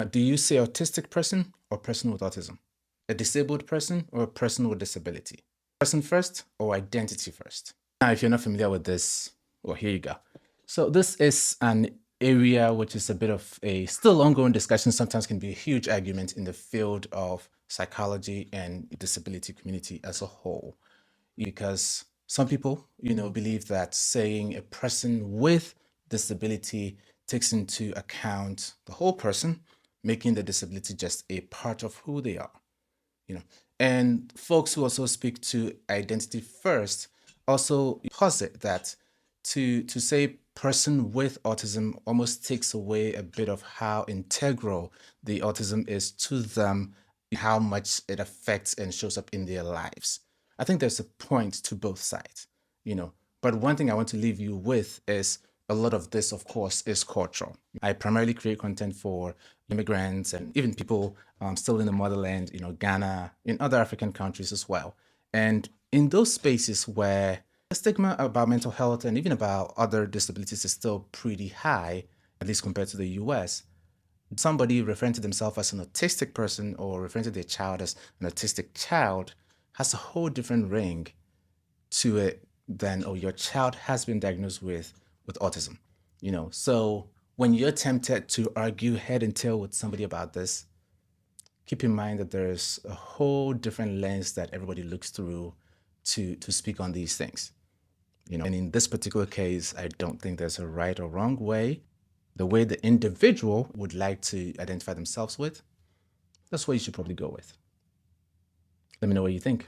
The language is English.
Do you say autistic person or person with autism? A disabled person or a person with disability? Person first or identity first? Now, if you're not familiar with this, well, here you go. So this is an area which is a bit of a still ongoing discussion, sometimes can be a huge argument in the field of psychology and disability community as a whole. Because some people, believe that saying a person with disability takes into account the whole person, making the disability just a part of who they are you know and folks who also speak to identity first also posit that to say person with autism almost takes away a bit of how integral the autism is to them, how much it affects and shows up in their lives. I think there's a point to both sides, you know but one thing I want to leave you with is a lot of this, of course, is cultural. I primarily create content for immigrants and even people still in the motherland, Ghana, in other African countries as well. And in those spaces where the stigma about mental health and even about other disabilities is still pretty high, at least compared to the US, somebody referring to themselves as an autistic person or referring to their child as an autistic child has a whole different ring to it than, oh, your child has been diagnosed with autism. So when you're tempted to argue head and tail with somebody about this, keep in mind that there's a whole different lens that everybody looks through to speak on these things. And in this particular case, I don't think there's a right or wrong way. The way the individual would like to identify themselves with, that's what you should probably go with. Let me know what you think.